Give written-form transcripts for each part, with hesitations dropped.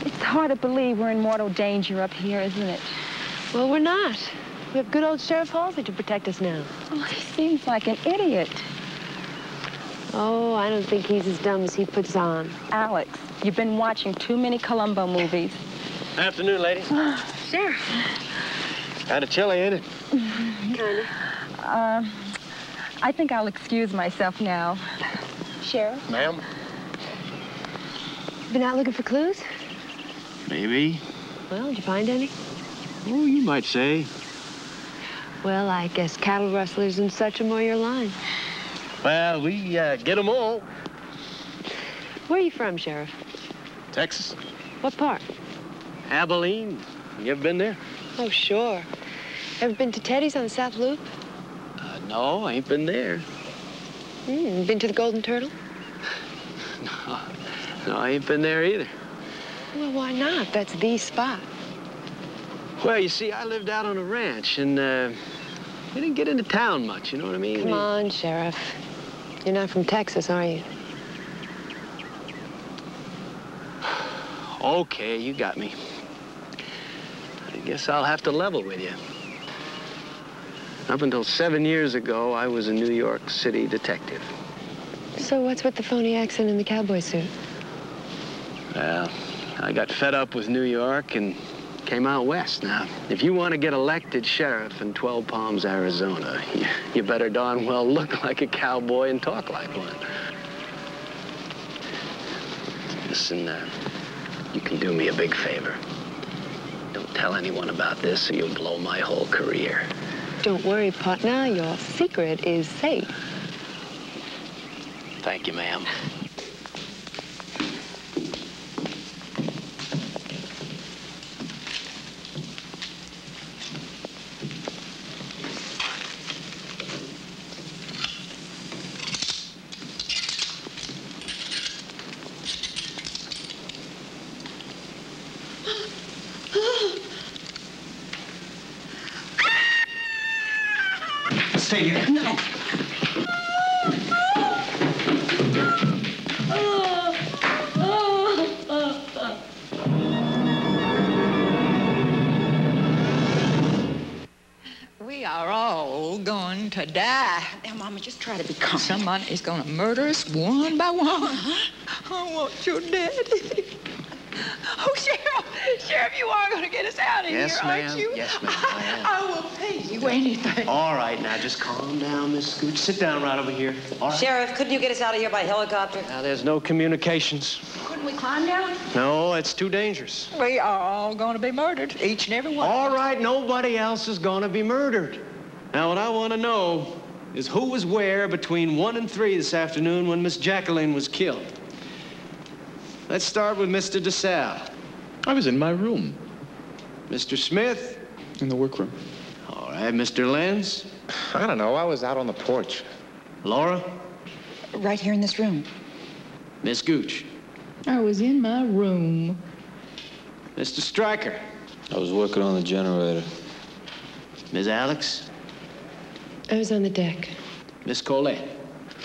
It's hard to believe we're in mortal danger up here, isn't it? Well, we're not. We have good old Sheriff Halsey to protect us now. Oh, he seems like an idiot. Oh, I don't think he's as dumb as he puts on. Alex, you've been watching too many Columbo movies. Afternoon, ladies. Sheriff. Kinda chilly, ain't it? Kinda. I think I'll excuse myself now. Sheriff? Ma'am? Been out looking for clues? Maybe. Well, did you find any? Oh, you might say. Well, I guess cattle rustlers and such are more your line. Well, we get them all. Where are you from, Sheriff? Texas. What part? Abilene. You ever been there? Oh, sure. Ever been to Teddy's on the South Loop? No, I ain't been there. Been to the Golden Turtle? No, I ain't been there either. Well, why not? That's the spot. Well, you see, I lived out on a ranch, and we didn't get into town much, you know what I mean? Come on, Sheriff. You're not from Texas, are you? Okay, you got me. I guess I'll have to level with you. Up until 7 years ago, I was a New York City detective. So what's with the phony accent and the cowboy suit? Well, I got fed up with New York and came out west. Now, if you want to get elected sheriff in 12 Palms, Arizona, you better darn well look like a cowboy and talk like one. Listen, you can do me a big favor. Don't tell anyone about this or you'll blow my whole career. Don't worry, partner. Your secret is safe. Thank you, ma'am. Stay here. No. We are all going to die. Now, Mama, just try to be calm. Someone is going to murder us one by one. I want your daddy. Oh, Sheriff, you are going to get us out of here, aren't you? Yes, ma'am, I am. I will pay you anything. All right, now just calm down, Miss Scooch. Sit down right over here. All right. Sheriff, couldn't you get us out of here by helicopter? Now, there's no communications. Couldn't we climb down? No, it's too dangerous. We are all going to be murdered, each and every one. All right, nobody else is going to be murdered. Now, what I want to know is who was where between 1 and 3 this afternoon when Miss Jacqueline was killed. Let's start with Mr. DeSalle. I was in my room. Mr. Smith? In the workroom. All right, Mr. Lenz? I don't know. I was out on the porch. Laura? Right here in this room. Miss Gooch? I was in my room. Mr. Stryker? I was working on the generator. Ms. Alex? I was on the deck. Miss Colette?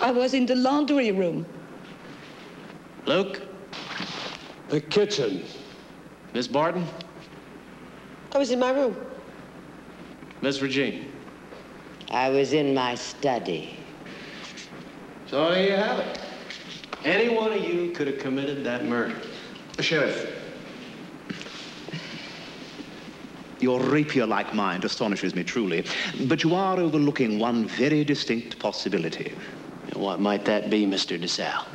I was in the laundry room. Luke? The kitchen. Miss Barton? I was in my room. Miss Regine? I was in my study. So there you have it. Any one of you could have committed that murder. Sheriff, your rapier-like mind astonishes me truly, but you are overlooking one very distinct possibility. And what might that be, Mr. DeSalle?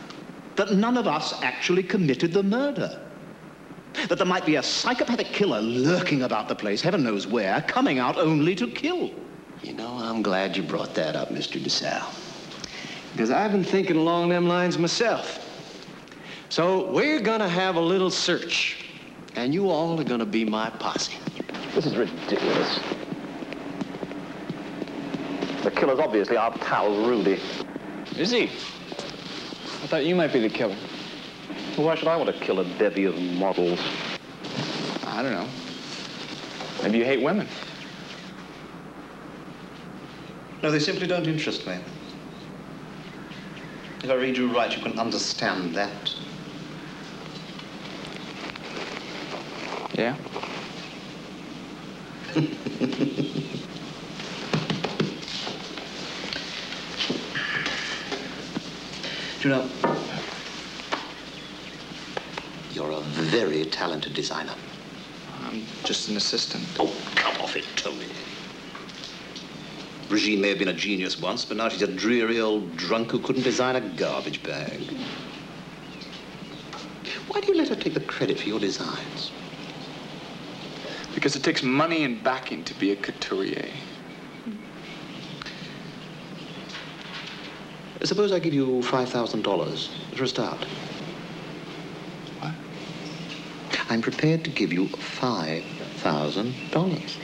That none of us actually committed the murder. That there might be a psychopathic killer lurking about the place, heaven knows where, coming out only to kill. You know, I'm glad you brought that up, Mr. DeSalle. Because I've been thinking along them lines myself. So we're gonna have a little search. And you all are gonna be my posse. This is ridiculous. The killer's obviously our pal, Rudy. Is he? I thought you might be the killer. Well, why should I want to kill a bevy of models? I don't know. Maybe you hate women. No, they simply don't interest me. If I read you right, you can understand that. Yeah? You know, you're a very talented designer. I'm just an assistant. Oh, come off it, Tony. Regine may have been a genius once, but now she's a dreary old drunk who couldn't design a garbage bag. Why do you let her take the credit for your designs? Because it takes money and backing to be a couturier. Suppose I give you $5,000 for a start. What? I'm prepared to give you $5,000.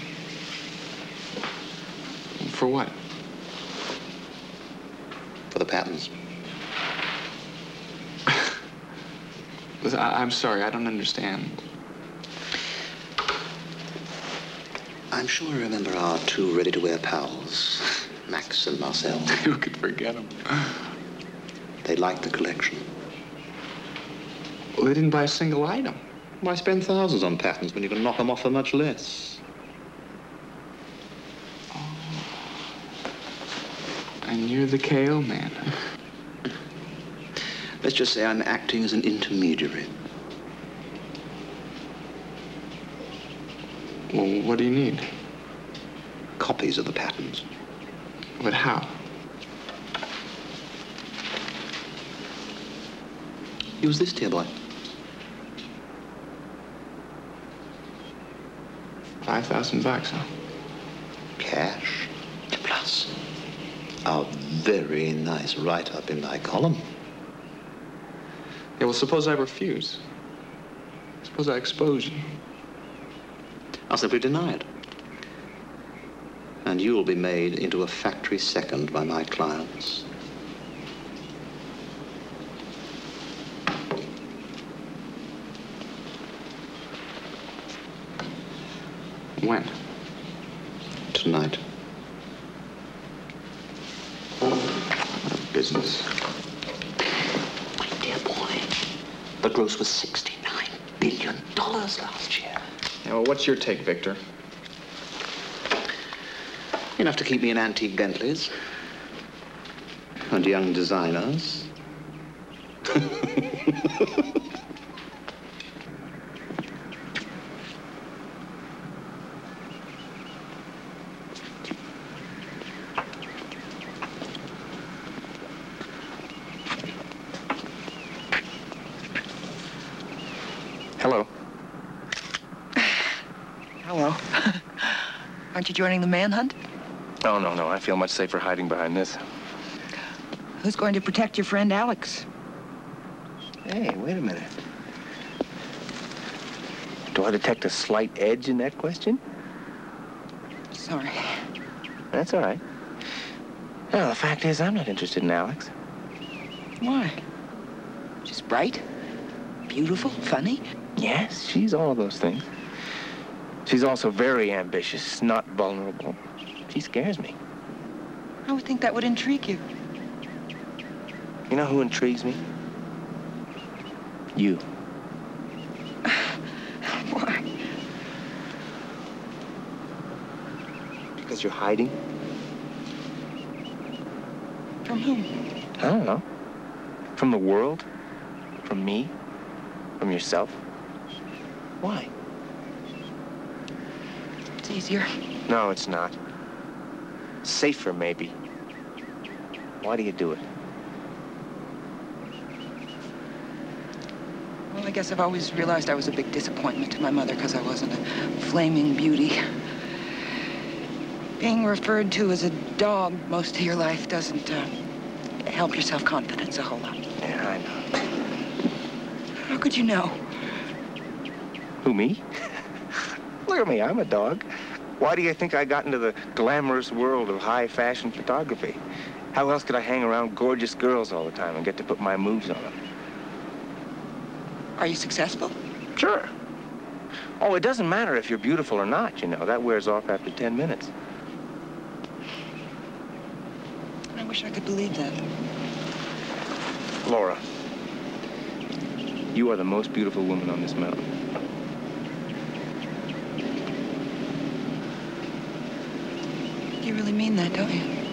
For what? For the patents. Listen, I'm sorry, I don't understand. I'm sure you remember our two ready-to-wear pals, Max and Marcel. Who could forget them? They liked the collection. Well, they didn't buy a single item. Why spend thousands on patents when you can knock them off for much less? Oh. And you're the KO man. Let's just say I'm acting as an intermediary. Well, what do you need? Copies of the patents. But how? Use this, dear boy. $5,000, huh? Cash. Plus a very nice write-up in my column. Yeah, well, suppose I refuse. Suppose I expose you. I'll simply deny it. And you'll be made into a factory second by my clients. When? Tonight. Business. My dear boy, the gross was $69 billion last year. Yeah, well, what's your take, Victor? Enough to keep me in antique Bentleys and young designers. Hello. Hello. Aren't you joining the manhunt? Oh, no. I feel much safer hiding behind this. Who's going to protect your friend Alex? Hey, wait a minute. Do I detect a slight edge in that question? Sorry. That's all right. Well, the fact is, I'm not interested in Alex. Why? She's bright, beautiful, funny. Yes, she's all of those things. She's also very ambitious, not vulnerable. She scares me. I would think that would intrigue you. You know who intrigues me? You. Why? Because you're hiding? From whom? I don't know. From the world? From me? From yourself? Why? It's easier. No, it's not. Safer, maybe. Why do you do it? Well, I guess I've always realized I was a big disappointment to my mother because I wasn't a flaming beauty. Being referred to as a dog most of your life doesn't help your self-confidence a whole lot. Yeah, I know. How could you know? Who, me? Look at me, I'm a dog. Why do you think I got into the glamorous world of high-fashion photography? How else could I hang around gorgeous girls all the time and get to put my moves on them? Are you successful? Sure. Oh, it doesn't matter if you're beautiful or not, you know. That wears off after 10 minutes. I wish I could believe that. Laura, you are the most beautiful woman on this mountain. You really mean that, don't you?